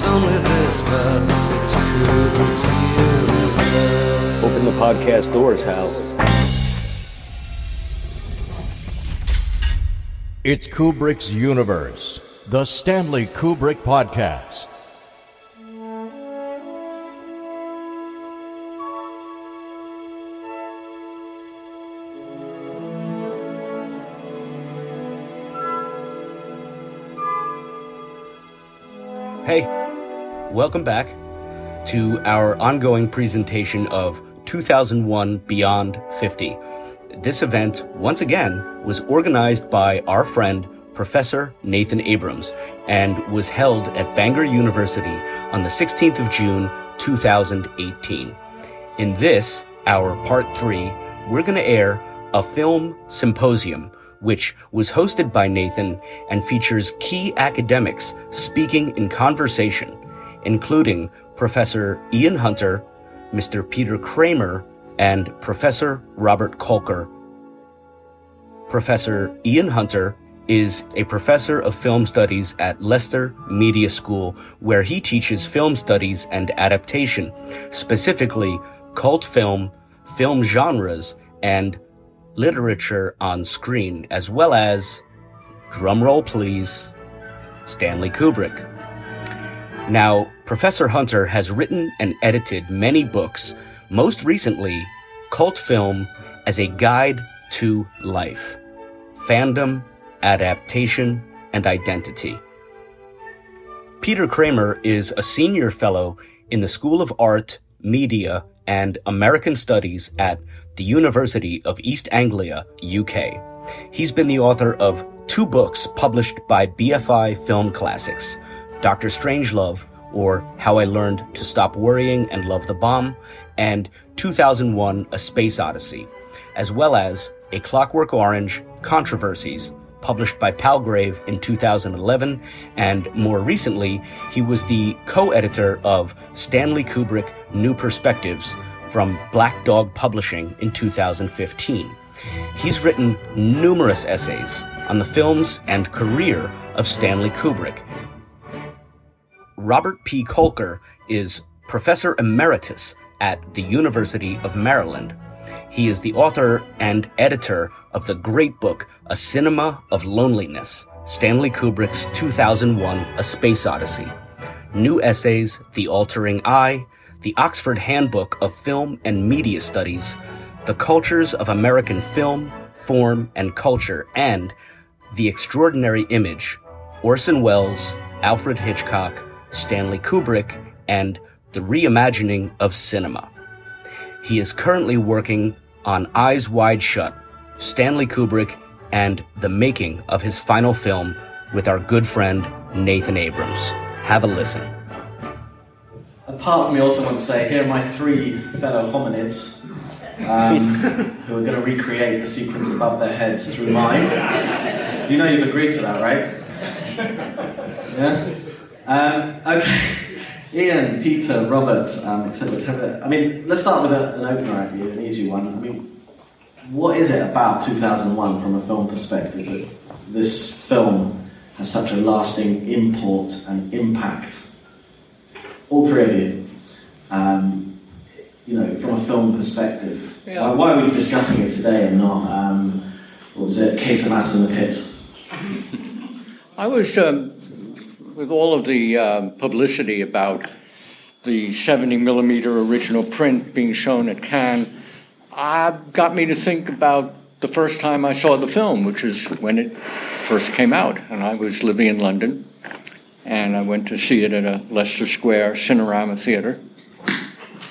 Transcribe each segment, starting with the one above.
only this verse, it's Kubrick's universe. Open the podcast doors, Hal. It's Kubrick's Universe, the Stanley Kubrick Podcast. Hey, welcome back to our ongoing presentation of 2001 Beyond 50. This event, once again, was organized by our friend, Professor Nathan Abrams, and was held at Bangor University on the 16th of June, 2018. In this, our part 3, we're going to air a Film Symposium, which was hosted by Nathan and features key academics speaking in conversation, including Professor Ian Hunter, Mr. Peter Kramer, and Professor Robert Kolker. Professor Ian Hunter is a professor of film studies at Leicester Media School, where he teaches film studies and adaptation, specifically cult film, film genres, and literature on screen, as well as, drumroll please, Stanley Kubrick. Now, Professor Hunter has written and edited many books, most recently, Cult Film as a Guide to Life, Fandom, Adaptation, and Identity. Peter Kramer is a senior fellow in the School of Art, Media, and American Studies at the University of East Anglia, UK. He's been the author of 2 books published by BFI Film Classics, Dr. Strangelove, or How I Learned to Stop Worrying and Love the Bomb, and 2001 A Space Odyssey, as well as A Clockwork Orange, Controversies, published by Palgrave in 2011, and more recently, he was the co-editor of Stanley Kubrick New Perspectives from Black Dog Publishing in 2015. He's written numerous essays on the films and career of Stanley Kubrick. Robert P. Kolker is Professor Emeritus at the University of Maryland. He is the author and editor of the great book, A Cinema of Loneliness, Stanley Kubrick's 2001 A Space Odyssey. New essays, The Altering Eye, the Oxford Handbook of Film and Media Studies, The Cultures of American Film, Form, and Culture, and The Extraordinary Image, Orson Welles, Alfred Hitchcock, Stanley Kubrick, and The Reimagining of Cinema. He is currently working on Eyes Wide Shut, Stanley Kubrick, and the making of his final film with our good friend Nathan Abrams. Have a listen. Apart from me, I also want to say, here are my 3 fellow hominids who are going to recreate the sequence above their heads through mine. You know you've agreed to that, right? Yeah? Okay. Ian, Peter, Robert, etc. I mean, let's start with an opener at you, an easy one. I mean, what is it about 2001 from a film perspective that this film has such a lasting import and impact? All 3 of you, from a film perspective. Yeah. Why are we discussing it today and not, what was it, Kate and Aston the Pit? I was, with all of the publicity about the 70mm original print being shown at Cannes, got me to think about the first time I saw the film, which is when it first came out. And I was living in London, and I went to see it at a Leicester Square Cinerama theater,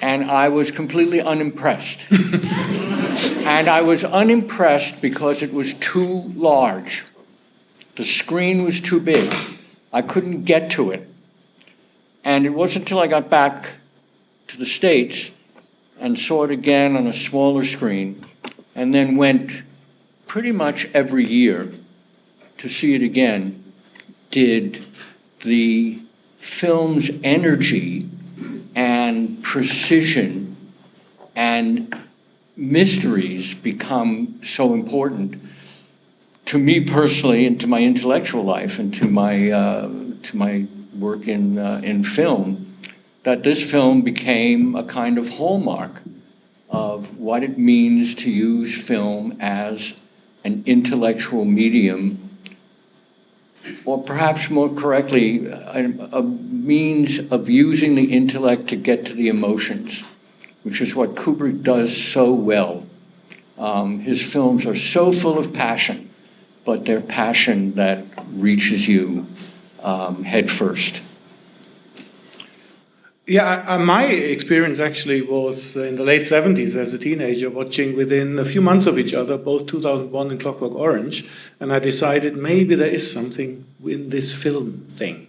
and I was completely unimpressed. And I was unimpressed because it was too large. The screen was too big. I couldn't get to it. And it wasn't until I got back to the States and saw it again on a smaller screen, and then went pretty much every year to see it again, did the film's energy and precision and mysteries become so important to me personally and to my intellectual life and to my work in film, that this film became a kind of hallmark of what it means to use film as an intellectual medium, or perhaps more correctly, a means of using the intellect to get to the emotions, which is what Kubrick does so well. His films are so full of passion, but they're passion that reaches you head first. Yeah, my experience actually was in the late 70s as a teenager, watching within a few months of each other both 2001 and Clockwork Orange, and I decided maybe there is something in this film thing.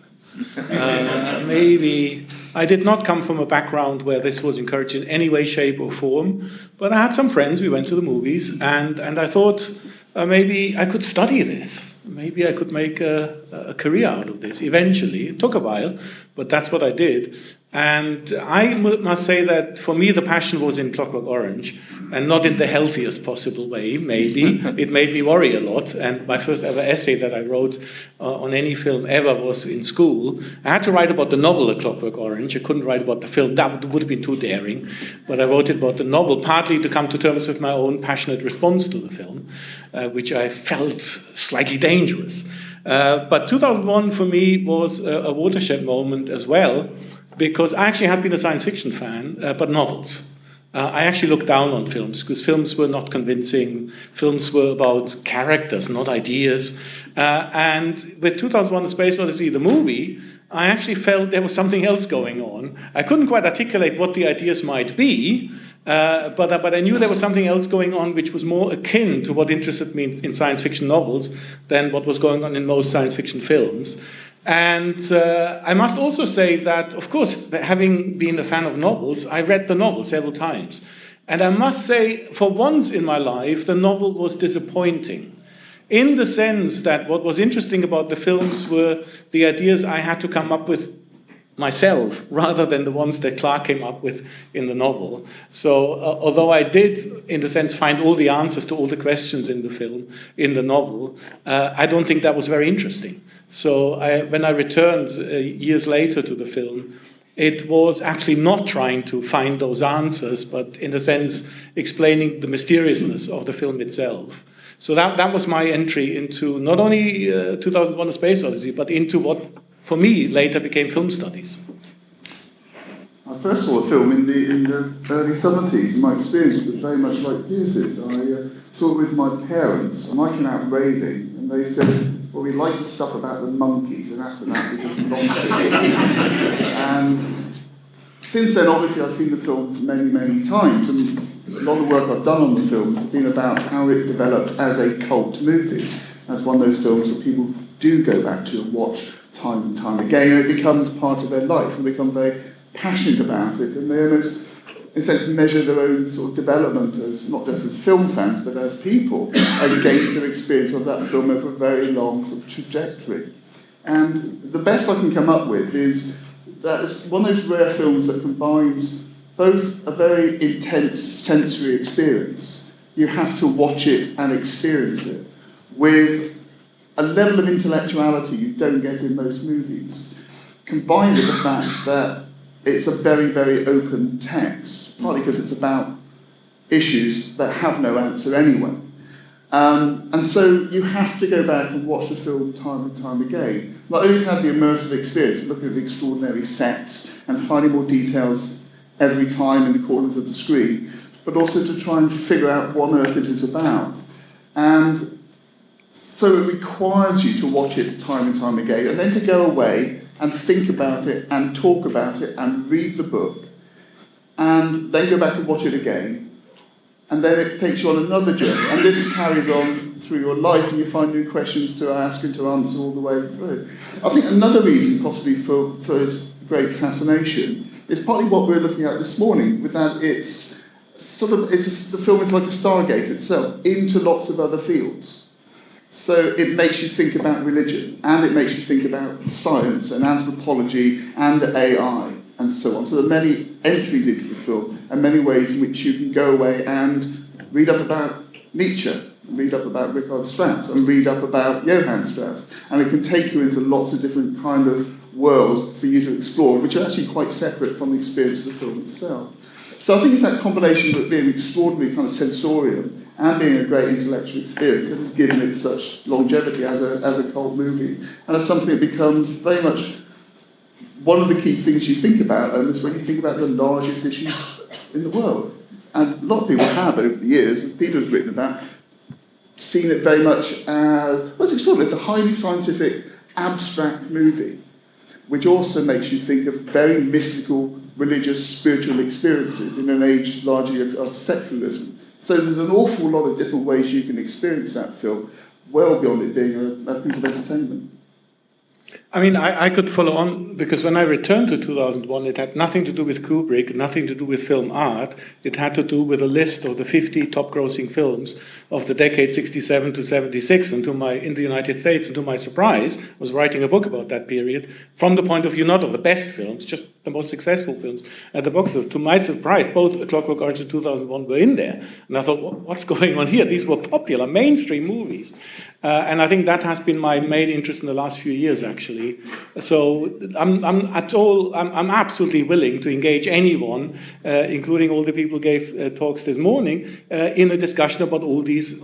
Maybe I did not come from a background where this was encouraged in any way, shape, or form, but I had some friends. We went to the movies, and I thought maybe I could study this. Maybe I could make a career out of this eventually. It took a while, but that's what I did. And I must say that for me the passion was in Clockwork Orange, and not in the healthiest possible way, maybe. It made me worry a lot, and my first ever essay that I wrote on any film ever was in school. I had to write about the novel A Clockwork Orange. I couldn't write about the film. That would have been too daring. But I wrote about the novel, partly to come to terms with my own passionate response to the film, which I felt slightly dangerous. But 2001 for me was a watershed moment as well, because I actually had been a science fiction fan, but novels. I actually looked down on films, because films were not convincing. Films were about characters, not ideas. And with 2001: A Space Odyssey, the movie, I actually felt there was something else going on. I couldn't quite articulate what the ideas might be, but I knew there was something else going on which was more akin to what interested me in science fiction novels than what was going on in most science fiction films. And I must also say that, of course, having been a fan of novels, I read the novel several times. And I must say, for once in my life, the novel was disappointing, in the sense that what was interesting about the films were the ideas I had to come up with myself, rather than the ones that Clark came up with in the novel. So although I did, in a sense, find all the answers to all the questions in the film, in the novel, I don't think that was very interesting. So when I returned years later to the film, it was actually not trying to find those answers, but in a sense explaining the mysteriousness of the film itself. So that was my entry into not only 2001: A Space Odyssey, but into what, for me, later became film studies. I first saw the film in the early 70s, and my experience was very much like Pierce's. I saw it with my parents, and I came out raving, and they said, well, we like the stuff about the monkeys, and after that we just lost it. And since then, obviously, I've seen the film many, many times, and a lot of the work I've done on the film has been about how it developed as a cult movie, as one of those films that people do go back to and watch time and time again, and it becomes part of their life, and become very passionate about it, and they almost, in a sense, measure their own sort of development as not just as film fans, but as people, against their experience of that film over a very long sort of trajectory. And the best I can come up with is that it's one of those rare films that combines both a very intense sensory experience, you have to watch it and experience it, with a level of intellectuality you don't get in most movies, combined with the fact that it's a very, very open text, partly because it's about issues that have no answer anyway. And so you have to go back and watch the film time and time again. Not only to have the immersive experience, looking at the extraordinary sets and finding more details every time in the corners of the screen, but also to try and figure out what on earth it is about. And so it requires you to watch it time and time again, and then to go away and think about it and talk about it and read the book, and then go back and watch it again. And then it takes you on another journey, and this carries on through your life, and you find new questions to ask and to answer all the way through. I think another reason possibly for its great fascination is partly what we're looking at this morning, with that the film is like a Stargate itself, into lots of other fields. So it makes you think about religion, and it makes you think about science and anthropology and AI and so on. So there are many entries into the film and many ways in which you can go away and read up about Nietzsche, and read up about Richard Strauss, and read up about Johann Strauss. And it can take you into lots of different kind of worlds for you to explore, which are actually quite separate from the experience of the film itself. So I think it's that combination of it being an extraordinary kind of sensorium and being a great intellectual experience that has given it such longevity as a cult movie, and as something that becomes very much one of the key things you think about is when you think about the largest issues in the world. And a lot of people have over the years, as Peter has written about, seen it very much as, well, it's extraordinary, it's a highly scientific, abstract movie, which also makes you think of very mystical, religious, spiritual experiences in an age largely of secularism. So there's an awful lot of different ways you can experience that film, well beyond it being a piece of entertainment. I mean, I could follow on, because when I returned to 2001, it had nothing to do with Kubrick, nothing to do with film art. It had to do with a list of the 50 top-grossing films of the decade 67 to 76, and in the United States. And to my surprise, I was writing a book about that period from the point of view not of the best films, just the most successful films at the box office. To my surprise, both A Clockwork Orange and 2001 were in there. And I thought, what's going on here? These were popular, mainstream movies. And I think that has been my main interest in the last few years, actually. So I'm absolutely willing to engage anyone, including all the people who gave talks this morning, in a discussion about all these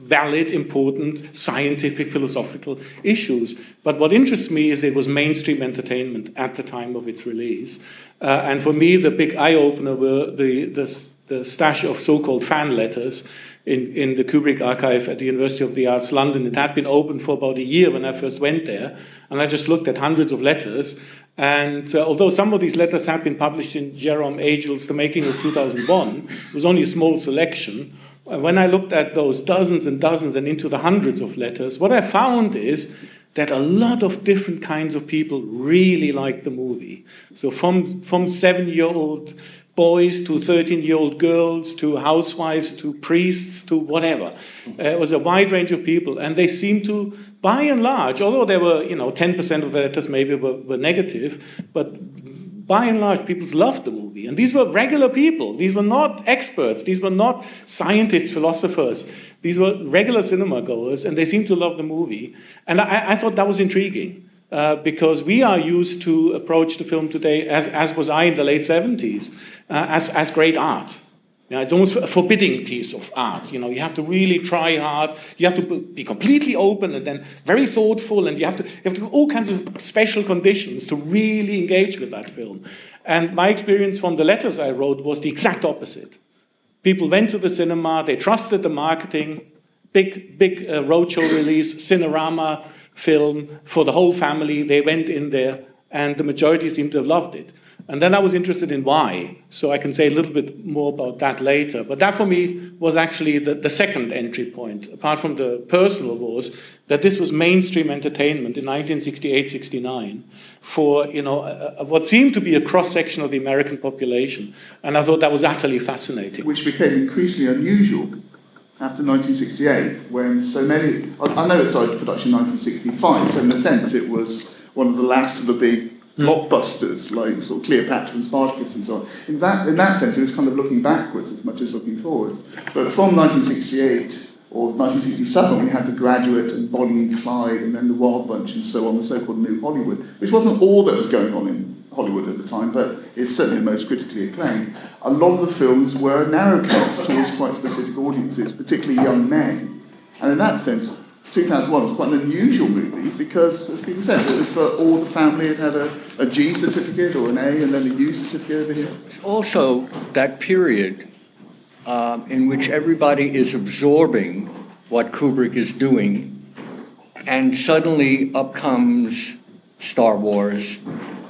valid, important, scientific, philosophical issues. But what interests me is it was mainstream entertainment at the time of its release. And for me, the big eye-opener were the stash of so-called fan letters in the Kubrick archive at the University of the Arts London. It had been open for about a year when I first went there, and I just looked at hundreds of letters. And although some of these letters had been published in Jerome Agel's The Making of 2001, it was only a small selection. When I looked at those dozens and dozens and into the hundreds of letters, what I found is that a lot of different kinds of people really liked the movie. So from 7-year-old boys to 13-year-old girls to housewives to priests to whatever. It was a wide range of people, and they seemed to, by and large, although there were 10% of the letters maybe were negative, but by and large people loved the movie. And these were regular people. These were not experts. These were not scientists, philosophers. These were regular cinema goers, and they seemed to love the movie. And I thought that was intriguing. Because we are used to approach the film today, as was I in the late 70s, as great art. It's almost a forbidding piece of art. You have to really try hard. You have to be completely open and then very thoughtful, and you have to have all kinds of special conditions to really engage with that film. And my experience from the letters I wrote was the exact opposite. People went to the cinema, they trusted the marketing, big roadshow release, Cinerama film for the whole family. They went in there, and the majority seemed to have loved it. And then I was interested in why, so I can say a little bit more about that later. But that for me was actually the second entry point, apart from the personal, was that this was mainstream entertainment in 1968-69 for what seemed to be a cross-section of the American population. And I thought that was utterly fascinating. Which became increasingly unusual after 1968, when so many... I know it started production in 1965, so in a sense it was one of the last of the big blockbusters, like sort of Cleopatra and Spartacus and so on. In that sense, it was kind of looking backwards as much as looking forward. But from 1968 or 1967, when you had The Graduate and Bonnie and Clyde and then The Wild Bunch and so on, the so-called New Hollywood, which wasn't all that was going on in Hollywood at the time, but it's certainly the most critically acclaimed. A lot of the films were narrow cuts towards quite specific audiences, particularly young men. And in that sense, 2001 was quite an unusual movie because, as people said, it was for all the family. It had a G certificate or an A and then a U certificate over here. It's also that period in which everybody is absorbing what Kubrick is doing, and suddenly up comes Star Wars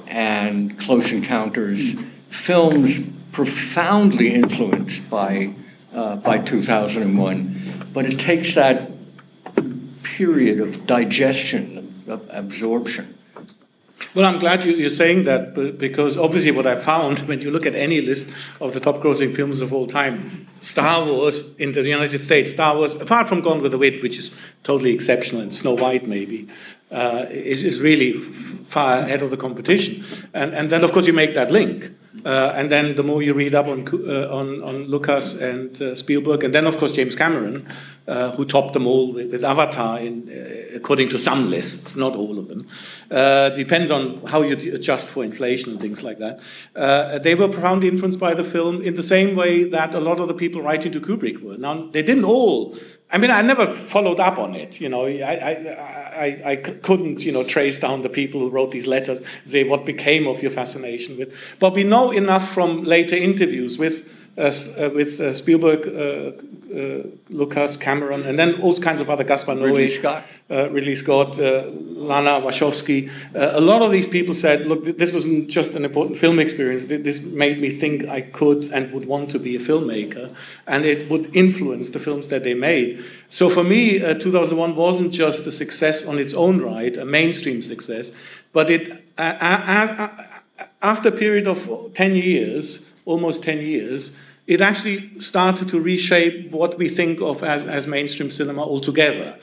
and Close Encounters, films profoundly influenced by 2001. But it takes that period of digestion, of absorption. Well, I'm glad you're saying that, because obviously what I found when you look at any list of the top grossing films of all time, Star Wars in the United States, Star Wars, apart from Gone with the Wind, which is totally exceptional, and Snow White maybe, is really far ahead of the competition. And then, of course, you make that link. And then the more you read up on Lucas and Spielberg, and then, of course, James Cameron, who topped them all with Avatar in according to some lists, not all of them. Depends on how you adjust for inflation and things like that. They were profoundly influenced by the film in the same way that a lot of the people writing to Kubrick were. Now, they didn't all. I mean, I never followed up on it. I couldn't, trace down the people who wrote these letters, say what became of your fascination with. But we know enough from later interviews with Spielberg, Lucas, Cameron, and then all kinds of other, Gaspar Noé, Ridley Scott, Lana Wachowski. A lot of these people said, look, this wasn't just an important film experience. This made me think I could and would want to be a filmmaker, and it would influence the films that they made. So for me, 2001 wasn't just a success on its own right, a mainstream success, but it after a period of 10 years, almost 10 years, it actually started to reshape what we think of as mainstream cinema altogether.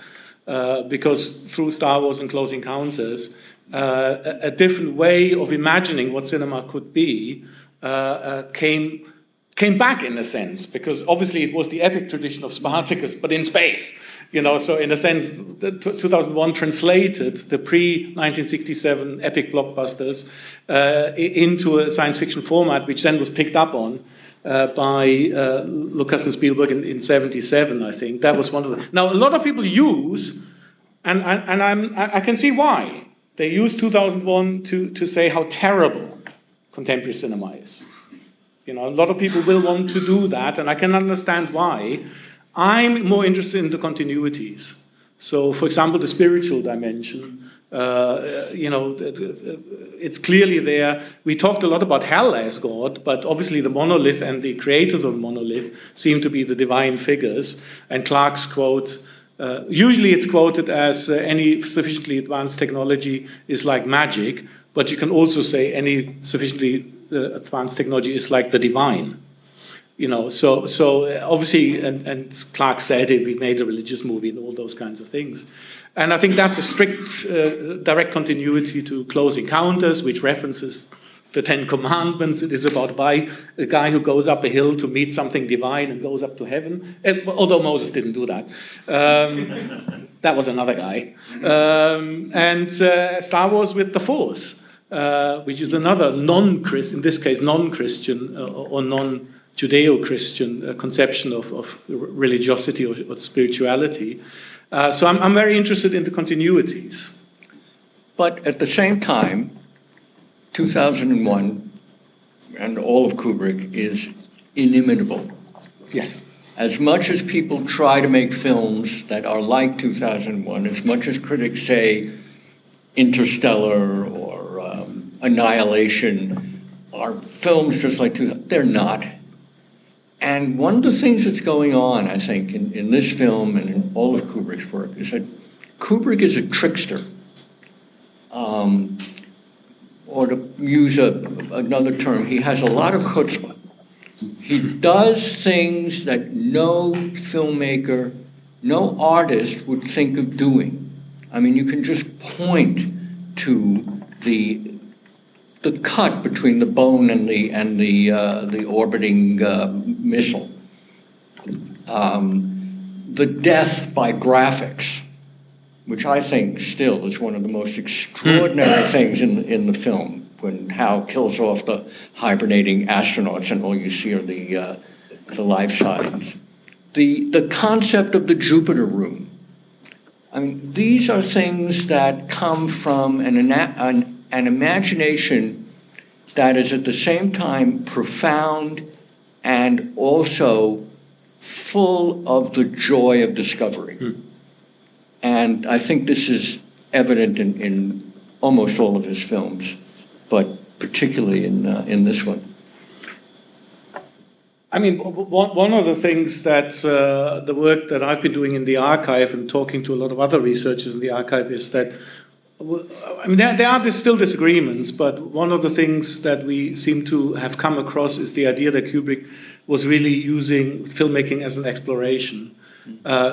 Because through Star Wars and Close Encounters, a different way of imagining what cinema could be came back in a sense, because obviously it was the epic tradition of Spartacus, but in space. So in a sense, 2001 translated the pre-1967 epic blockbusters into a science fiction format, which then was picked up on by Lucas and Spielberg in 77, I think. That was one of them. Now, a lot of people use, and I can see why, they use 2001 to say how terrible contemporary cinema is. A lot of people will want to do that, and I can understand why. I'm more interested in the continuities. So, for example, the spiritual dimension, it's clearly there. We talked a lot about hell as God, but obviously the monolith and the creators of the monolith seem to be the divine figures. And Clarke's quote, usually it's quoted as any sufficiently advanced technology is like magic, but you can also say any sufficiently advanced technology is like the divine. So obviously, and Clarke said it, we made a religious movie and all those kinds of things. And I think that's a strict, direct continuity to Close Encounters, which references the Ten Commandments. It is about a guy who goes up a hill to meet something divine and goes up to heaven. Although Moses didn't do that. That was another guy. And Star Wars with the Force, which is another in this case, non-Christian or non-Judeo-Christian conception of religiosity or spirituality. So I'm very interested in the continuities. But at the same time, 2001 and all of Kubrick is inimitable. Yes. As much as people try to make films that are like 2001, as much as critics say Interstellar or Annihilation are films just like 2001, they're not. And one of the things that's going on, I think, in this film and in all of Kubrick's work is that Kubrick is a trickster. Or to use another term, he has a lot of chutzpah. He does things that no filmmaker, no artist would think of doing. I mean, you can just point to the cut between the bone and the orbiting missile, the death by graphics, which I think still is one of the most extraordinary things in the film, when Hal kills off the hibernating astronauts and all you see are the life signs. The concept of the Jupiter room. I mean, these are things that come from an imagination that is at the same time profound and also full of the joy of discovery. And I think this is evident in almost all of his films, but particularly in this one. I mean, one of the things that the work that I've been doing in the archive and talking to a lot of other researchers in the archive is that, I mean, there are still disagreements, but one of the things that we seem to have come across is the idea that Kubrick was really using filmmaking as an exploration.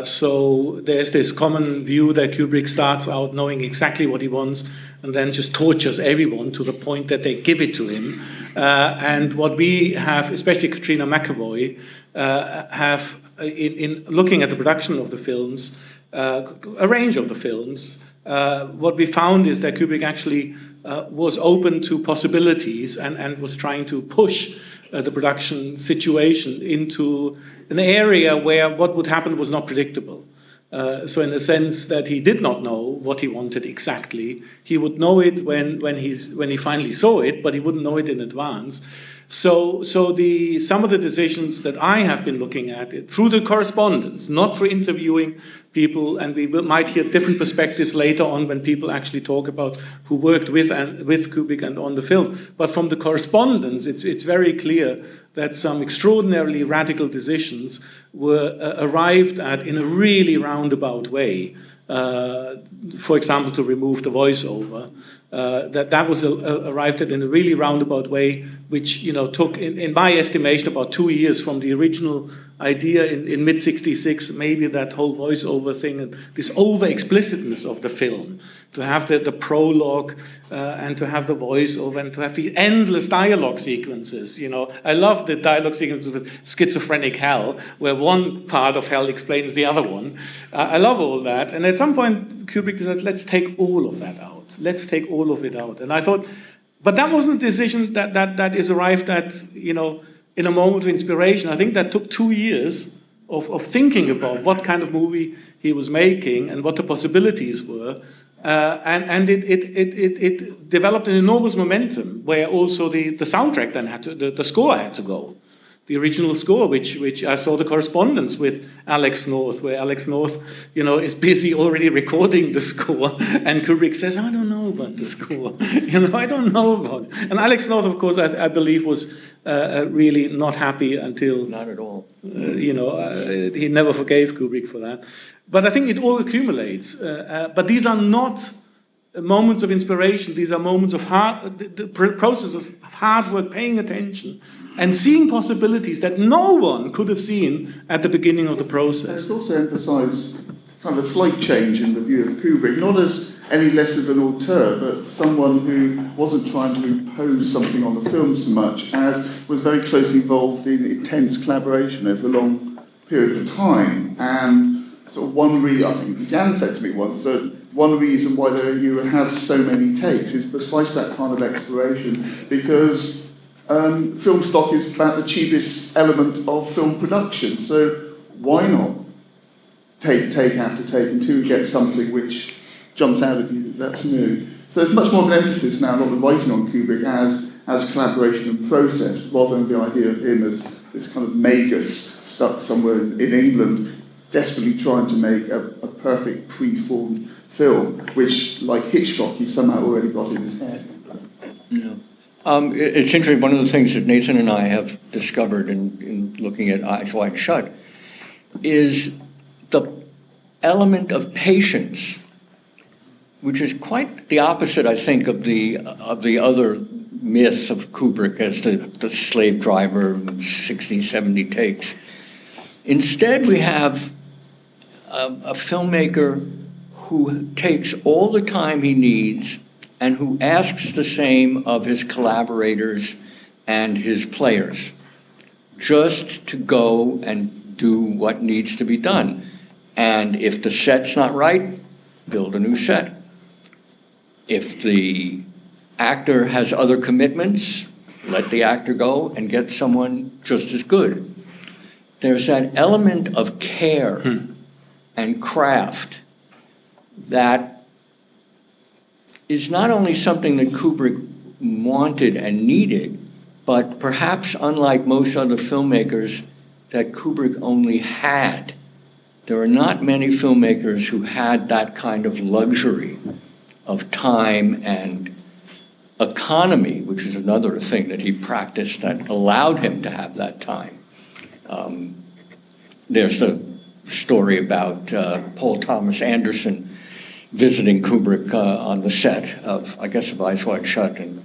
So there's this common view that Kubrick starts out knowing exactly what he wants and then just tortures everyone to the point that they give it to him. And what we have, especially Katrina McAvoy, have in looking at the production of the films, a range of the films. What we found is that Kubrick actually was open to possibilities and was trying to push the production situation into an area where what would happen was not predictable. So in the sense that he did not know what he wanted exactly, he would know it when he finally saw it, but he wouldn't know it in advance. So some of the decisions that I have been looking at it through the correspondence, not through interviewing people, and we might hear different perspectives later on when people actually talk about who worked with Kubrick and on the film. But from the correspondence, it's very clear that some extraordinarily radical decisions were arrived at in a really roundabout way. For example, to remove the voiceover. That was arrived at in a really roundabout way, which took, in my estimation, about 2 years from the original idea in mid-66, maybe that whole voiceover thing and this over-explicitness of the film, to have the prologue and to have the voiceover and to have the endless dialogue sequences. I love the dialogue sequences with Schizophrenic Hell, where one part of hell explains the other one. I love all that. And at some point, Kubrick said, let's take all of that out. Let's take all of it out. And I thought, but that wasn't a decision that is arrived at, in a moment of inspiration. I think that took 2 years of thinking about what kind of movie he was making and what the possibilities were. And it developed an enormous momentum where also the soundtrack then the score had to go. The original score, which I saw the correspondence with Alex North, where Alex North, is busy already recording the score, and Kubrick says, "I don't know about the score, I don't know about it." And Alex North, of course, I believe was really not happy until not at all. He never forgave Kubrick for that. But I think it all accumulates. But these are not moments of inspiration. These are moments of the process of hard work, paying attention, and seeing possibilities that no one could have seen at the beginning of the process. It's also emphasised kind of a slight change in the view of Kubrick, not as any less of an auteur, but someone who wasn't trying to impose something on the film so much as was very closely involved in intense collaboration over a long period of time. And sort of I think Jan said to me once that one reason why you have so many takes is precisely that kind of exploration, because film stock is about the cheapest element of film production. So why not take after take until you get something which jumps out at you that's new? So there's much more of an emphasis now, not the writing on Kubrick, as collaboration and process, rather than the idea of him as this kind of magus stuck somewhere in England, desperately trying to make a perfect pre-formed film, which, like Hitchcock, he somehow already got in his head. Yeah. It's interesting, one of the things that Nathan and I have discovered in looking at Eyes Wide Shut is the element of patience, which is quite the opposite, I think, of the other myth of Kubrick as the slave driver, 60, 70 takes. Instead, we have a filmmaker who takes all the time he needs and who asks the same of his collaborators and his players, just to go and do what needs to be done. And if the set's not right, build a new set. If the actor has other commitments, let the actor go and get someone just as good. There's that element of care and craft that is not only something that Kubrick wanted and needed, but perhaps unlike most other filmmakers, that Kubrick only had. There are not many filmmakers who had that kind of luxury of time and economy, which is another thing that he practiced that allowed him to have that time. There's the story about Paul Thomas Anderson visiting Kubrick on the set of Eyes Wide Shut and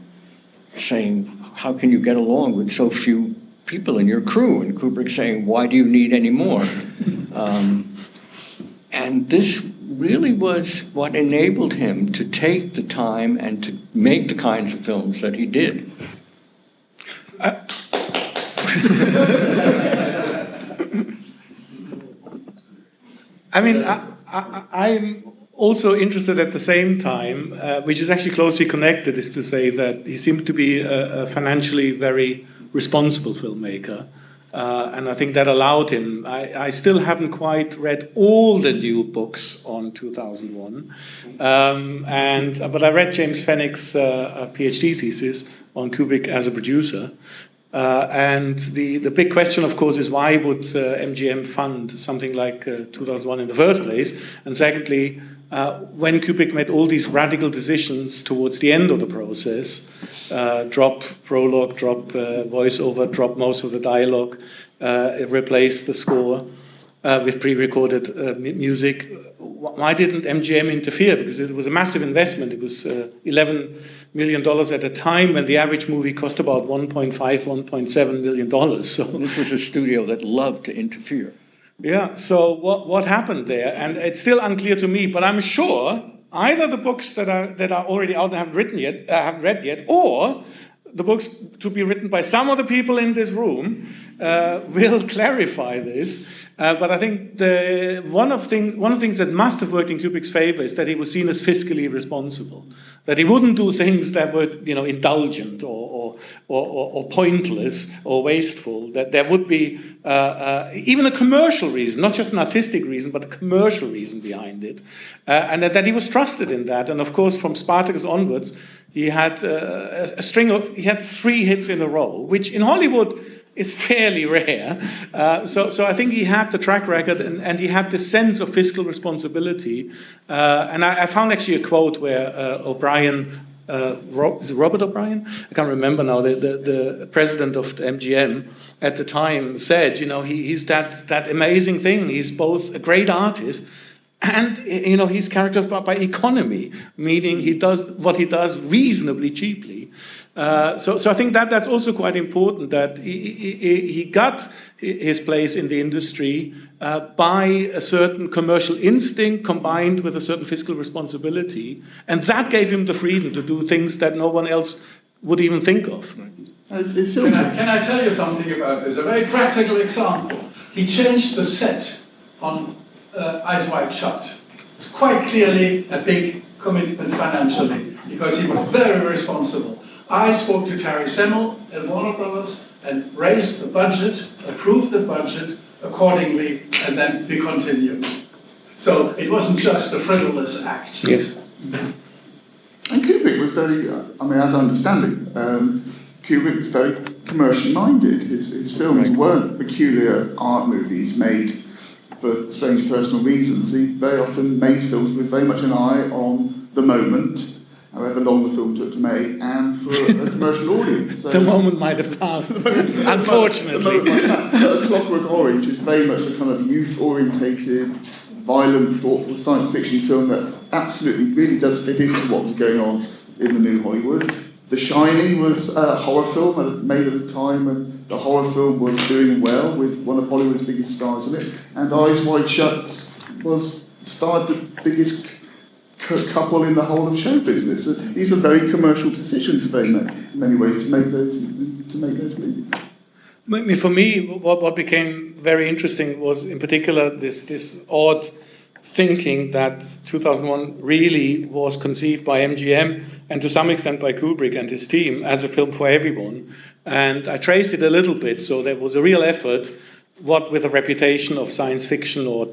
saying, "How can you get along with so few people in your crew?" And Kubrick saying, "Why do you need any more?" And this really was what enabled him to take the time and to make the kinds of films that he did. I'm also interested at the same time, which is actually closely connected, is to say that he seemed to be a financially very responsible filmmaker. And I think that allowed him. I still haven't quite read all the new books on 2001, but I read James Fenwick's PhD thesis on Kubrick as a producer. And the big question, of course, is why would MGM fund something like 2001 in the first place? And secondly, when Kubrick made all these radical decisions towards the end of the process, drop prologue, drop voiceover, drop most of the dialogue, replace the score with pre-recorded music, why didn't MGM interfere? Because it was a massive investment. It was $11 million at a time when the average movie cost about $1.7 million. So this was a studio that loved to interfere. Yeah, so what happened there? And it's still unclear to me, but I'm sure either the books that are already out and haven't read yet, or the books to be written by some of the people in this room will clarify this. But I think one of the things that must have worked in Kubrick's favor is that he was seen as fiscally responsible, that he wouldn't do things that were, indulgent or pointless or wasteful. That there would be even a commercial reason, not just an artistic reason, but a commercial reason behind it, and that he was trusted in that. And of course, from Spartacus onwards, he had he had 3 hits in a row, which in Hollywood is fairly rare. So I think he had the track record and he had this sense of fiscal responsibility. And I found actually a quote where O'Brien, is it Robert O'Brien? I can't remember now. The president of the MGM at the time said, he's that amazing thing. He's both a great artist and, he's characterized by economy, meaning he does what he does reasonably cheaply. So I think that's also quite important, that he got his place in the industry by a certain commercial instinct combined with a certain fiscal responsibility, and that gave him the freedom to do things that no one else would even think of. Can I tell you something about this? A very practical example. He changed the set on Eyes Wide Shut. It's quite clearly a big commitment financially, because he was very responsible. I spoke to Terry Semel at Warner Brothers and raised the budget, approved the budget accordingly, and then we continued. So it wasn't just a frivolous act. Yes. And Kubrick was very, as I understand it, Kubrick was very commercially minded. His films weren't peculiar art movies made for strange personal reasons. He very often made films with very much an eye on the moment, however long the film took to make, and for a commercial audience. So the moment might have passed, unfortunately. A Clockwork Orange is very much a kind of youth-orientated, violent, thoughtful science fiction film that absolutely really does fit into what was going on in the new Hollywood. The Shining was a horror film made at a time when the horror film was doing well, with one of Hollywood's biggest stars in it, and Eyes Wide Shut starred the biggest couple in the whole of show business. These were very commercial decisions in many ways to make those movies. For me, what became very interesting was, in particular, this odd thinking that 2001 really was conceived by MGM and to some extent by Kubrick and his team as a film for everyone. And I traced it a little bit, so there was a real effort, what with a reputation of science fiction or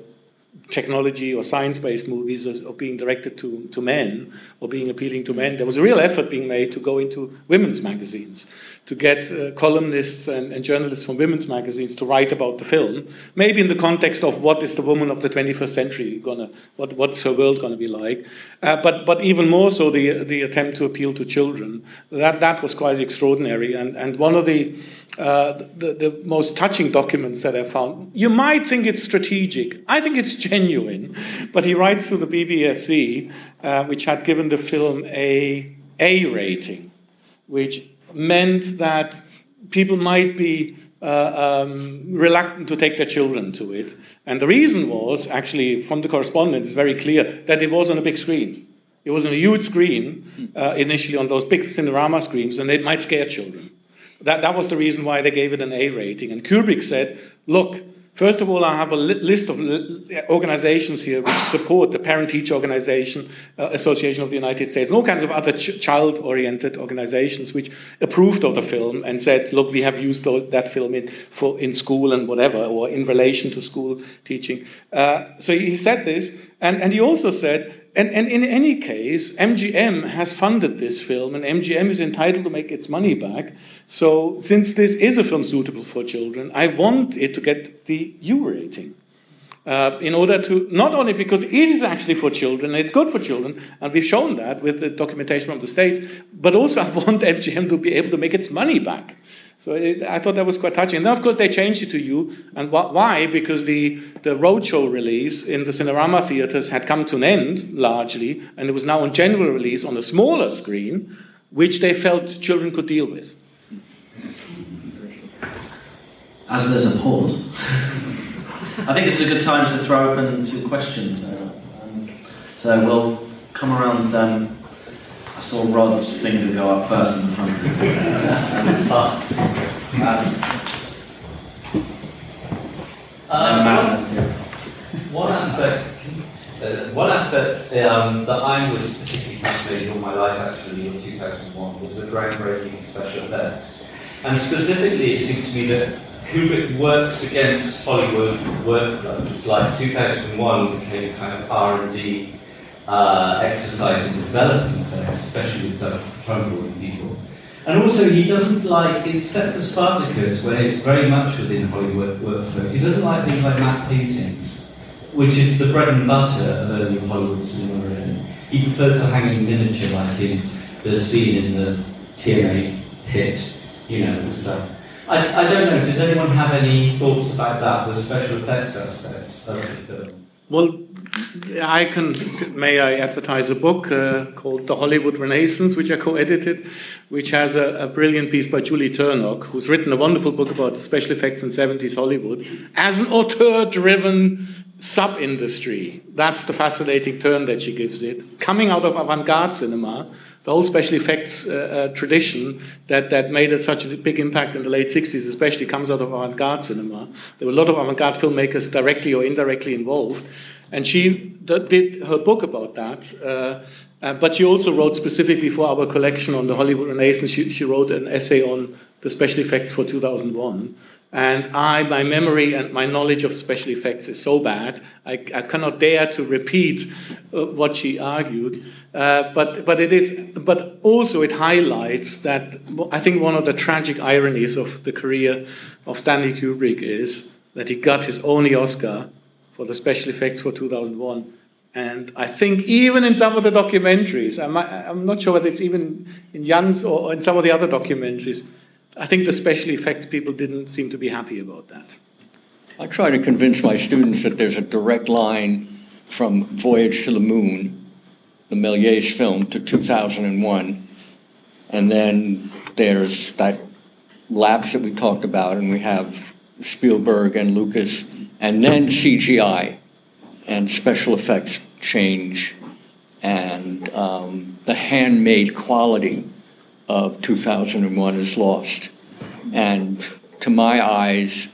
technology or science-based movies or being directed to men or being appealing to men. There was a real effort being made to go into women's magazines, to get columnists and journalists from women's magazines to write about the film, maybe in the context of what is the woman of the 21st century what's her world going to be like, but even more so the attempt to appeal to children. That was quite extraordinary, and one of the most touching documents that I found. You might think it's strategic. I think it's genuine. But he writes to the BBFC, which had given the film a rating, which meant that people might be reluctant to take their children to it. And the reason was, actually, from the correspondence, it's very clear that it was on a big screen. It was on a huge screen, initially on those big Cinerama screens, and it might scare children. That was the reason why they gave it an A rating. And Kubrick said, look, First of all, I have a list of organizations here which support the Parent-Teacher Organization, Association of the United States, and all kinds of other child-oriented organizations which approved of the film and said, look, we have used that film in school and whatever, or in relation to school teaching. So he said this, and he also said, and in any case, MGM has funded this film, and MGM is entitled to make its money back. So since this is a film suitable for children, I want it to get the U rating. In order to, not only because it is actually for children, and it's good for children, and we've shown that with the documentation from the States, but also I want MGM to be able to make its money back. So I thought that was quite touching. And then, of course, they changed it to U. And why? Because the roadshow release in the Cinerama theaters had come to an end, largely, and it was now on general release on a smaller screen, which they felt children could deal with. As there's a pause, I think this is a good time to throw open to questions. So we'll come around. I saw Rod's finger go up first in the front. One aspect that I was particularly fascinated all my life, actually, in 2001 was the groundbreaking special effects. And specifically, it seemed to me that Kubrick works against Hollywood workflows. Like 2001 became a kind of R&D exercise in developing effects, especially with drum people. And also, he doesn't like, except for Spartacus, where it's very much within Hollywood workflows, he doesn't like things like matte paintings, which is the bread and butter of early Hollywood cinema, really. He prefers the hanging miniature, like in the scene in the TNA pit, you know, and stuff. I don't know, does anyone have any thoughts about that, the special effects aspect of the film? Well, may I advertise a book called The Hollywood Renaissance, which I co-edited, which has a brilliant piece by Julie Turnock, who's written a wonderful book about special effects in 70s Hollywood, as an auteur-driven sub-industry. That's the fascinating turn that she gives it. Coming out of avant-garde cinema, the whole special effects tradition that made such a big impact in the late 60s especially comes out of avant-garde cinema. There were a lot of avant-garde filmmakers directly or indirectly involved. And she did her book about that. But she also wrote specifically for our collection on the Hollywood Renaissance. She wrote an essay on the special effects for 2001. And my memory and my knowledge of special effects is so bad, I cannot dare to repeat what she argued. But also it highlights that I think one of the tragic ironies of the career of Stanley Kubrick is that he got his only Oscar for the special effects for 2001. And I think even in some of the documentaries, I'm not sure whether it's even in Jan's or in some of the other documentaries, I think the special effects people didn't seem to be happy about that. I try to convince my students that there's a direct line from Voyage to the Moon, the Méliès film, to 2001. And then there's that lapse that we talked about, and we have Spielberg and Lucas, and then CGI and special effects change, and the handmade quality of 2001 is lost. And to my eyes,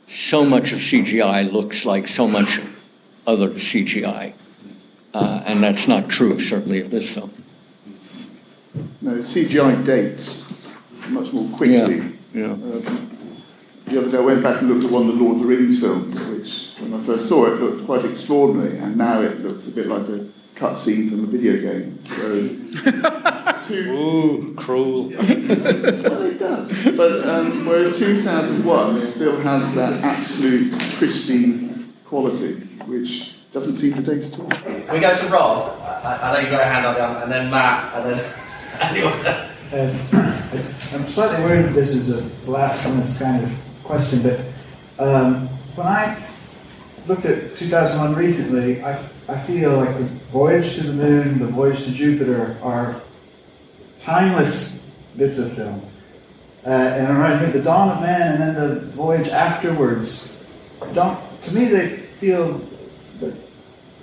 so much of CGI looks like so much other CGI. And that's not true, certainly, of this film. No, CGI dates much more quickly. Yeah. The other day I went back and looked at one of the Lord of the Rings films, which when I first saw it looked quite extraordinary, and now it looks a bit like a cutscene from a video game. Ooh, cruel. Well, it does. But whereas 2001 still has that absolute pristine quality, which doesn't seem to date at all. We go to Rob. I know you've got a hand up, and then Matt, and then anyone. I'm slightly worried that this is a blasphemous kind of question, but when I looked at 2001 recently, I feel like the Voyage to the Moon, the Voyage to Jupiter are timeless bits of film. And it reminds me of the Dawn of Man and then the voyage afterwards. To me, they feel that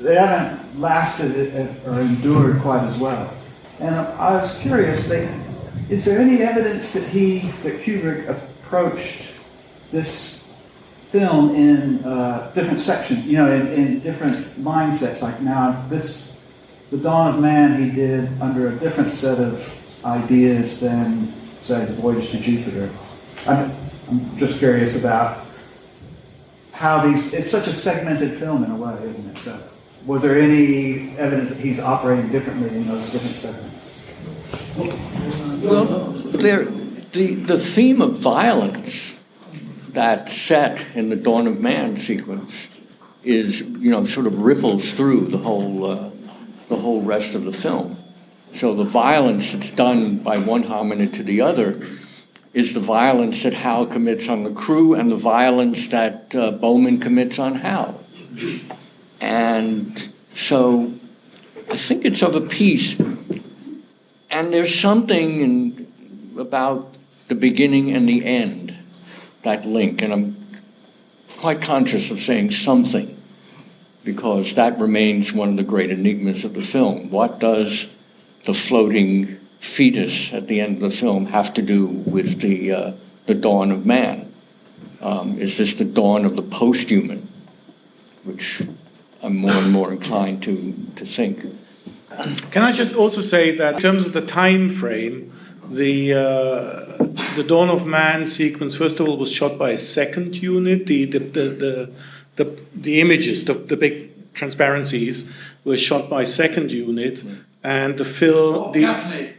they haven't lasted or endured quite as well. And I was curious, is there any evidence that Kubrick approached this film in different sections, in different mindsets. Like now, The Dawn of Man he did under a different set of ideas than, say, The Voyage to Jupiter. I'm just curious about how it's such a segmented film in a way, isn't it? So, was there any evidence that he's operating differently in those different segments? Well, the theme of violence that's set in the Dawn of Man sequence is, sort of ripples through the whole rest of the film. So the violence that's done by one hominid to the other is the violence that Hal commits on the crew and the violence that Bowman commits on Hal. And so I think it's of a piece. And there's something about the beginning and the end, that link. And I'm quite conscious of saying something, because that remains one of the great enigmas of the film. What does the floating fetus at the end of the film have to do with the dawn of man? Is this the dawn of the post-human, which I'm more and more inclined to think. Can I just also say that in terms of the time frame, the Dawn of Man sequence, first of all, was shot by a second unit. The images, the big transparencies, were shot by a second unit, and the film. Gaffney.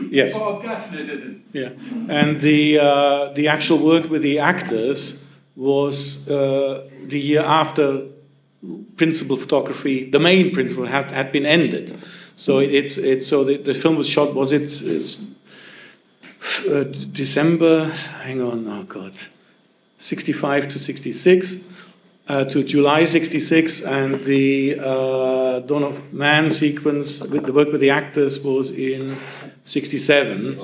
Yes. Gaffney did it. Yeah, and the actual work with the actors was the year after principal photography, the main principal had been ended. So the film was shot. Was it December? Hang on, oh God, 65 to 66 to July 66, and the Dawn of Man sequence with the work with the actors was in 67.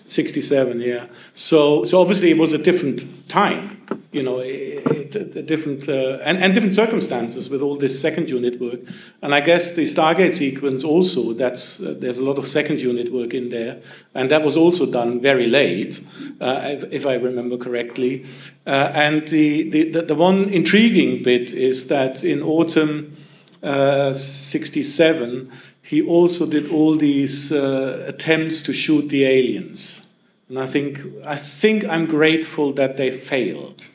67, yeah. So obviously it was a different time, different and different circumstances with all this second unit work. And I guess the Stargate sequence also, there's a lot of second unit work in there, and that was also done very late, if I remember correctly. And the one intriguing bit is that in autumn 67. He also did all these attempts to shoot the aliens, and I think I'm grateful that they failed.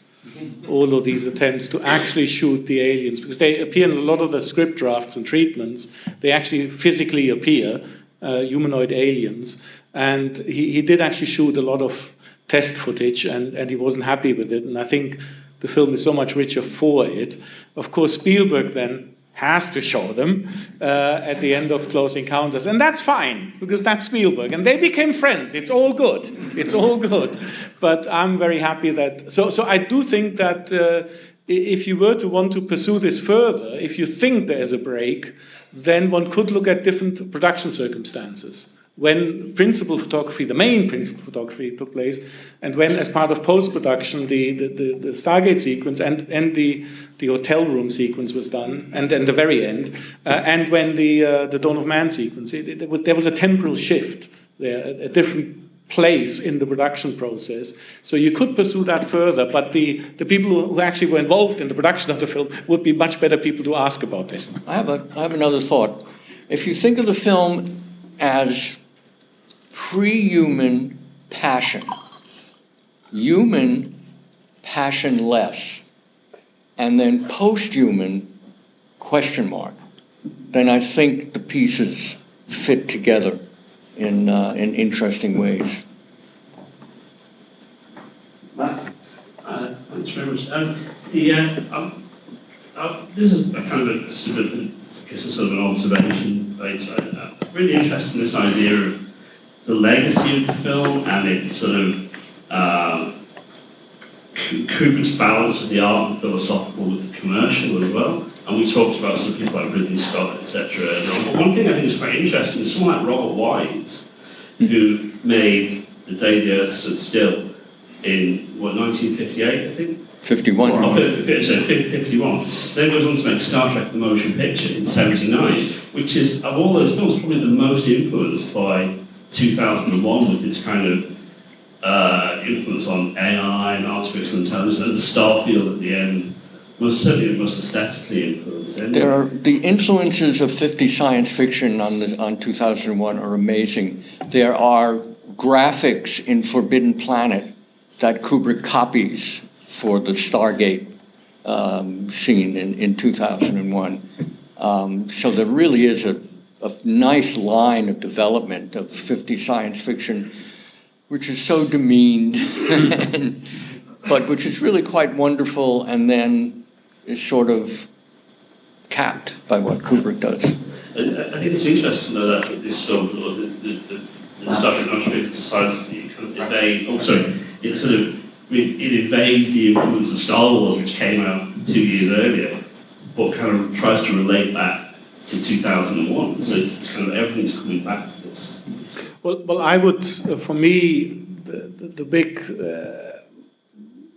All of these attempts to actually shoot the aliens, because they appear in a lot of the script drafts and treatments. They actually physically appear, humanoid aliens, and he did actually shoot a lot of test footage, and he wasn't happy with it. And I think the film is so much richer for it. Of course, Spielberg then has to show them at the end of Close Encounters. And that's fine, because that's Spielberg. And they became friends. It's all good. It's all good. But I'm very happy that... So I do think that if you were to want to pursue this further, if you think there's a break, then one could look at different production circumstances. When principal photography, the main principal photography took place, and when, as part of post-production, the Stargate sequence and the hotel room sequence was done, and then the very end, and when the Dawn of Man sequence, there was a temporal shift there, a different place in the production process. So you could pursue that further, but the people who actually were involved in the production of the film would be much better people to ask about this. I have another thought. If you think of the film as pre-human passion, human passionless, and then post-human question mark, then I think the pieces fit together in interesting ways. Thanks very much. This is a kind of sort of an observation. I'm really interested in this idea of the legacy of the film and its sort of Kubrick's balance of the art and philosophical with the commercial as well. And we talked about some people like Ridley Scott, etc. But one thing I think is quite interesting is someone like Robert Wise, who made The Day the Earth Stood Still in 1958, I think. 51. Oh, 51. Then goes on to make Star Trek: The Motion Picture in 79, which is, of all those films, probably the most influenced by 2001 with its kind of influence on AI and artificial intelligence, and the star field at the end was certainly most aesthetically influenced. There are the influences of 50 science fiction on 2001 are amazing. There are graphics in Forbidden Planet that Kubrick copies for the Stargate scene in 2001. So there really is a nice line of development of 50 science fiction, which is so demeaned, but which is really quite wonderful, and then is sort of capped by what Kubrick does. I think it's interesting though that this film, or the Star Trek Appreciation Society, kind of it sort of it invades the influence of Star Wars, which came out 2 years earlier, but kind of tries to relate back to 2001. So it's kind of everything's coming back to this. Well, I would, for me, the big the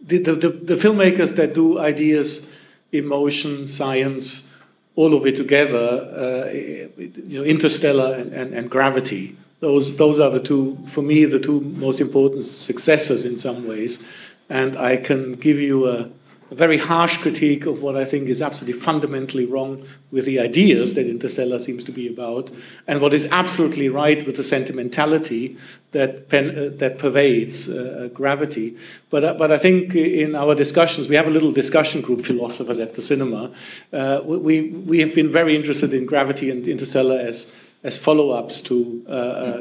filmmakers that do ideas, emotion, science, all of it together, Interstellar and Gravity. Those are the two, for me, the two most important successors in some ways. And I can give you a very harsh critique of what I think is absolutely fundamentally wrong with the ideas that Interstellar seems to be about, and what is absolutely right with the sentimentality that pervades Gravity. But I think in our discussions, we have a little discussion group, philosophers at the cinema. We have been very interested in Gravity and Interstellar as follow-ups to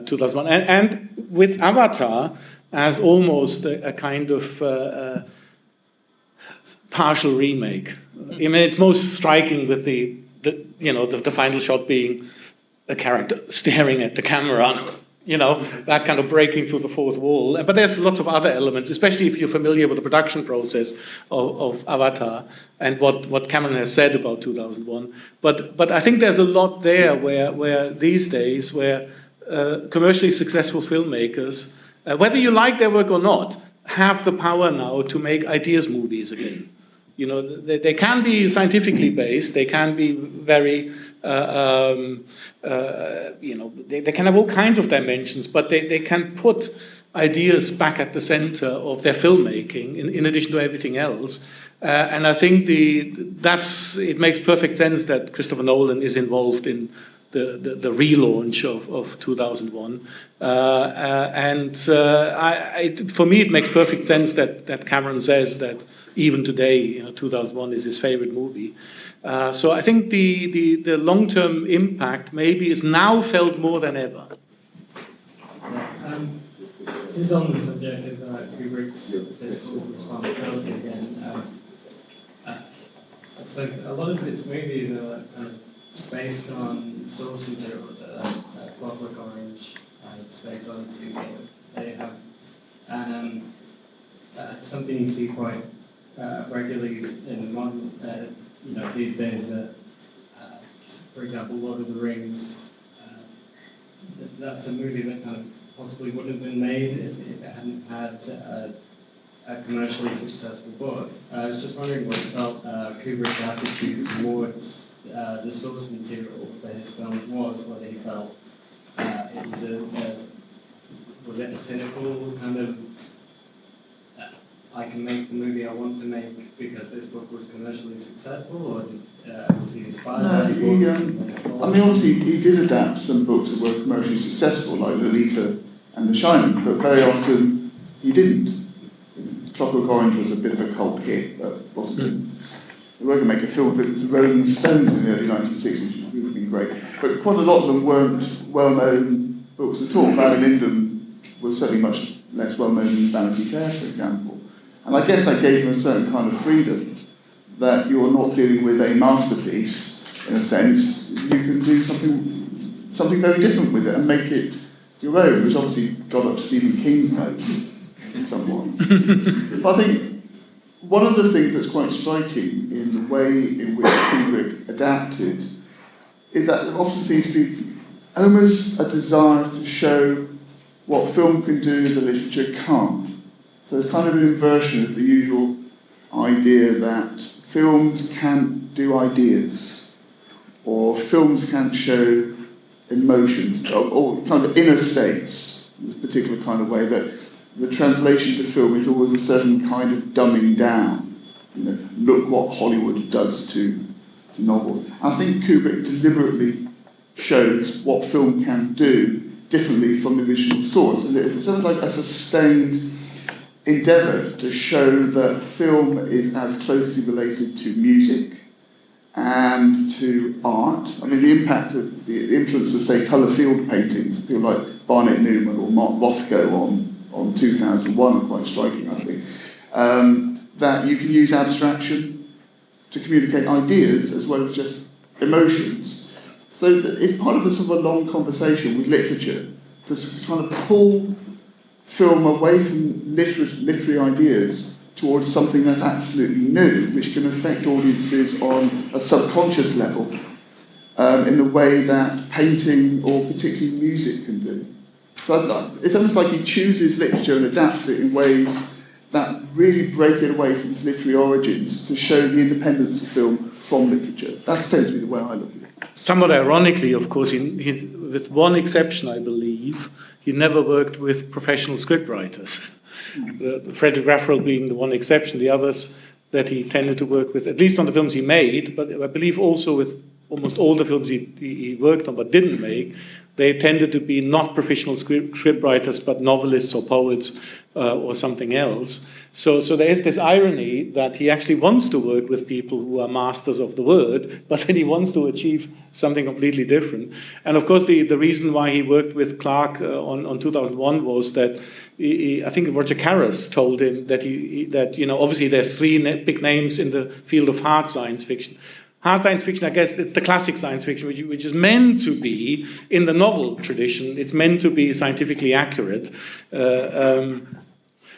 2001, and with Avatar as almost a kind of partial remake. I mean, it's most striking with the final shot being a character staring at the camera, that kind of breaking through the fourth wall. But there's lots of other elements, especially if you're familiar with the production process of Avatar and what Cameron has said about 2001. But I think there's a lot there where these days, where commercially successful filmmakers, whether you like their work or not, have the power now to make ideas movies again. They can be scientifically based. They can be very, they can have all kinds of dimensions, but they can put ideas back at the center of their filmmaking in addition to everything else. And I think it makes perfect sense that Christopher Nolan is involved in the relaunch of 2001. For me, it makes perfect sense that Cameron says that even today, 2001 is his favorite movie. So I think the long-term impact maybe is now felt more than ever. Since on the subject of Kubrick's fiscal responsibility again, so a lot of his movies are kind of based on source materials, Clockwork Orange and Space Odyssey. They have, and something you see quite regularly in modern, these days. For example, Lord of the Rings. That's a movie that kind of possibly wouldn't have been made if it hadn't had a commercially successful book. I was just wondering what you felt Kubrick's attitude towards the source material for his films was, whether he felt was it a cynical kind of I can make the movie I want to make because this book was commercially successful, or was he inspired? Obviously he did adapt some books that were commercially successful, like Lolita and The Shining, but very often he didn't. Clockwork Orange was a bit of a cult hit, but wasn't. They were going to make a film with the Rolling Stones in the early 1960s, which would have been great. But quite a lot of them weren't well-known books at all. Barry Lyndon was certainly much less well-known than Vanity Fair, for example. And I guess that gave him a certain kind of freedom, that you're not dealing with a masterpiece, in a sense. You can do something very different with it and make it your own, which obviously got up Stephen King's nose somewhat. But I think one of the things that's quite striking in the way in which Kubrick adapted is that there often seems to be almost a desire to show what film can do that literature can't. So it's kind of an inversion of the usual idea that films can't do ideas, or films can't show emotions, or kind of inner states, in this particular kind of way, that the translation to film is always a certain kind of dumbing down. You know, look what Hollywood does to novels. I think Kubrick deliberately shows what film can do differently from the original source. And it's sort of like a sustained endeavour to show that film is as closely related to music and to art. I mean, the impact of the influence of, say, colour field paintings, people like Barnett Newman or Mark Rothko on 2001 are quite striking, I think. That you can use abstraction to communicate ideas as well as just emotions. So it's part of a sort of a long conversation with literature to kind of pull film away from literary ideas towards something that's absolutely new, which can affect audiences on a subconscious level in the way that painting or particularly music can do. So it's almost like he chooses literature and adapts it in ways that really break it away from its literary origins to show the independence of film from literature. That tends to be the way I look at it. Somewhat ironically, of course, with one exception, I believe, he never worked with professional scriptwriters. Frederick Rafferl being the one exception, the others that he tended to work with, at least on the films he made, but I believe also with almost all the films he worked on but didn't make, they tended to be not professional scriptwriters but novelists or poets or something else. So there is this irony that he actually wants to work with people who are masters of the word, but then he wants to achieve something completely different. And of course the reason why he worked with Clarke on 2001 was that I think Roger Karras told him that obviously there's three big names in the field of hard science fiction. Hard science fiction, I guess, it's the classic science fiction, which is meant to be, in the novel tradition, it's meant to be scientifically accurate. So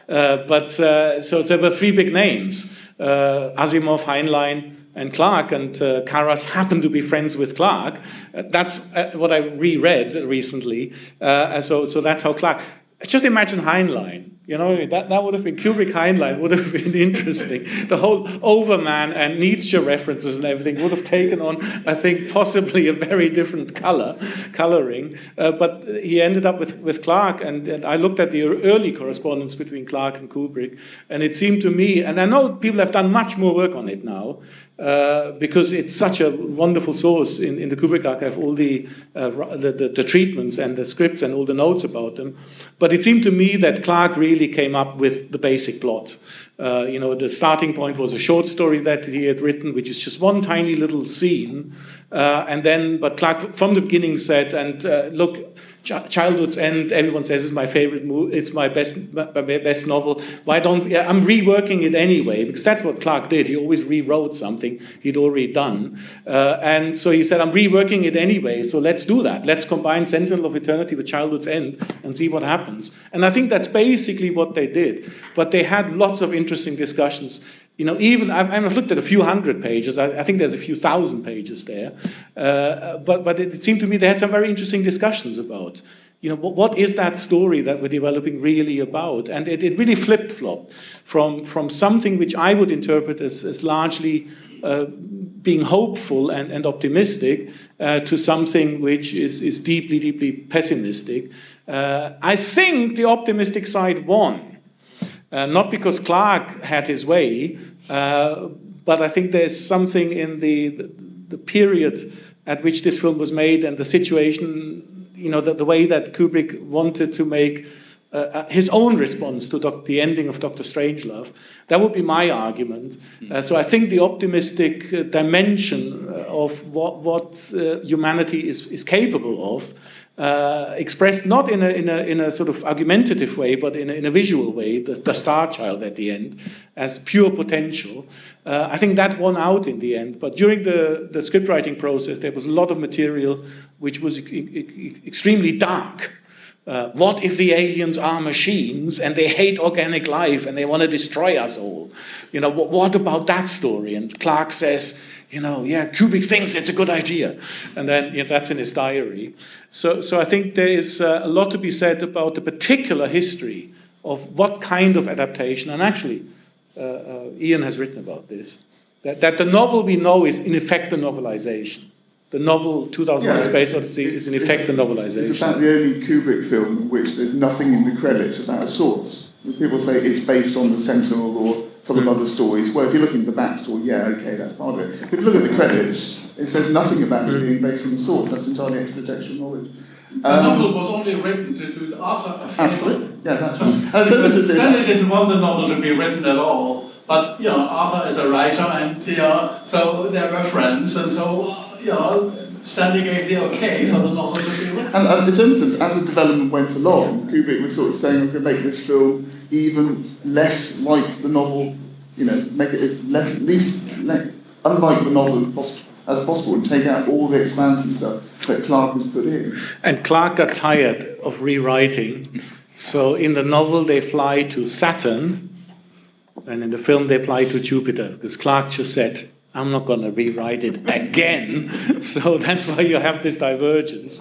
there were three big names, Asimov, Heinlein, and Clarke, and Karras happened to be friends with Clarke. That's what I reread recently. So that's how Clarke... Just imagine Heinlein. That would have been, Kubrick Heinlein would have been interesting. The whole Overman and Nietzsche references and everything would have taken on, I think, possibly a very different coloring. But he ended up with Clarke, and I looked at the early correspondence between Clarke and Kubrick, and it seemed to me, and I know people have done much more work on it now, because it's such a wonderful source in the Kubrick archive, all the treatments and the scripts and all the notes about them. But it seemed to me that Clarke really came up with the basic plot. The starting point was a short story that he had written, which is just one tiny little scene. But Clarke from the beginning said, look, Childhood's End, everyone says is my favorite movie, it's my best novel. I'm reworking it anyway, because that's what Clarke did. He always rewrote something he'd already done. And so he said, I'm reworking it anyway, so let's do that. Let's combine Sentinel of Eternity with Childhood's End and see what happens. And I think that's basically what they did. But they had lots of interesting discussions. Even I've looked at a few hundred pages. I think there's a few thousand pages there. But it seemed to me they had some very interesting discussions about, what is that story that we're developing really about? And it really flip-flopped from something which I would interpret as largely being hopeful and optimistic to something which is deeply, deeply pessimistic. I think the optimistic side won. Not because Clarke had his way, but I think there's something in the period at which this film was made and the situation, the way that Kubrick wanted to make his own response to the ending of Dr. Strangelove. That would be my argument. So I think the optimistic dimension of what humanity is capable of, expressed not in a sort of argumentative way, but in a visual way, the Star Child at the end, as pure potential. I think that won out in the end. But during the script writing process, there was a lot of material which was extremely dark. What if the aliens are machines and they hate organic life and they want to destroy us all? What about that story? And Clarke says, Kubrick thinks it's a good idea. And then that's in his diary. So I think there is a lot to be said about the particular history of what kind of adaptation, and actually Ian has written about this, that the novel we know is in effect a novelization. The novel 2001: Space Odyssey is in effect a novelization. It's about the only Kubrick film in which there's nothing in the credits about a source. People say it's based on the Sentinel or a couple of other stories. Well, if you look into the backstory, yeah, okay, that's part of it. If you look at the credits, it says nothing about it being based on the source. That's entirely extrajudicial knowledge. The novel was only written to do Arthur a favor. Absolutely, yeah, that's right. Stanley didn't want the novel to be written at all, but Arthur is a writer, and so they were friends, and so Stanley gave the okay for the novel to be written. And in this instance, as the development went along, Kubrick was sort of saying, "I'm going to make this film even less like the novel, make it as unlike the novel as possible, and take out all the expansion stuff that Clarke has put in." And Clarke got tired of rewriting, so in the novel they fly to Saturn, and in the film they fly to Jupiter, because Clarke just said, "I'm not going to rewrite it again." So that's why you have this divergence.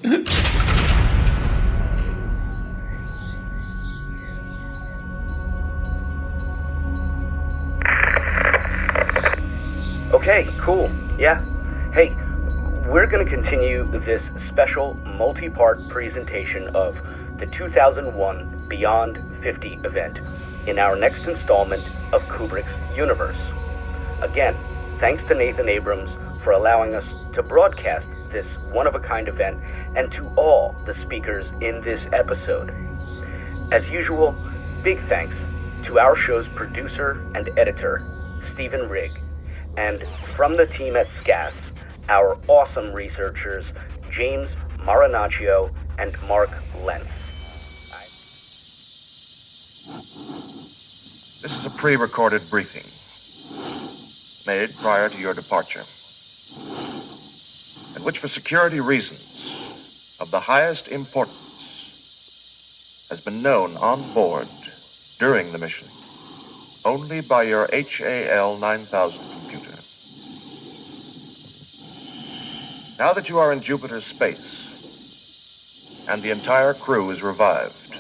Okay, cool. Yeah. Hey, we're going to continue this special multi-part presentation of the 2001 Beyond 50 event in our next installment of Kubrick's Universe. Again, thanks to Nathan Abrams for allowing us to broadcast this one-of-a-kind event, and to all the speakers in this episode. As usual, big thanks to our show's producer and editor, Stephen Rigg, and from the team at SCAS, our awesome researchers, James Marinaccio and Mark Lentz. This is a pre-recorded briefing made prior to your departure, in which, for security reasons of the highest importance, has been known on board during the mission only by your HAL 9000 computer. Now that you are in Jupiter's space and the entire crew is revived,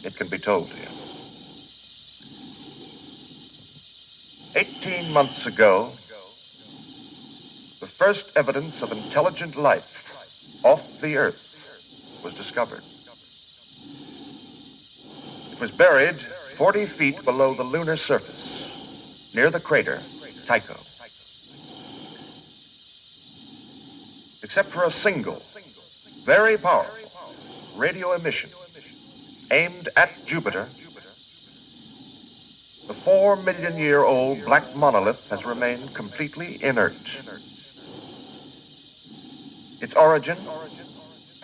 it can be told to you. 18 months ago, the first evidence of intelligent life off the Earth was discovered. It was buried 40 feet below the lunar surface, near the crater Tycho. Except for a single, very powerful radio emission aimed at Jupiter, the 4-million-year-old black monolith has remained completely inert. Its origin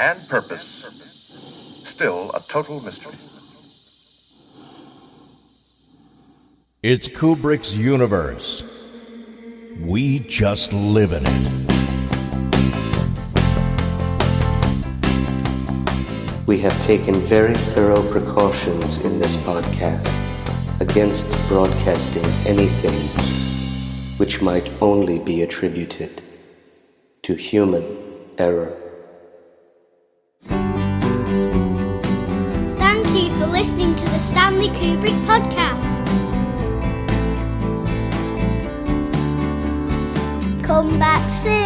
and purpose still a total mystery. It's Kubrick's universe. We just live in it. We have taken very thorough precautions in this podcast against broadcasting anything which might only be attributed to human error. Thank you for listening to the Stanley Kubrick Podcast. Come back soon.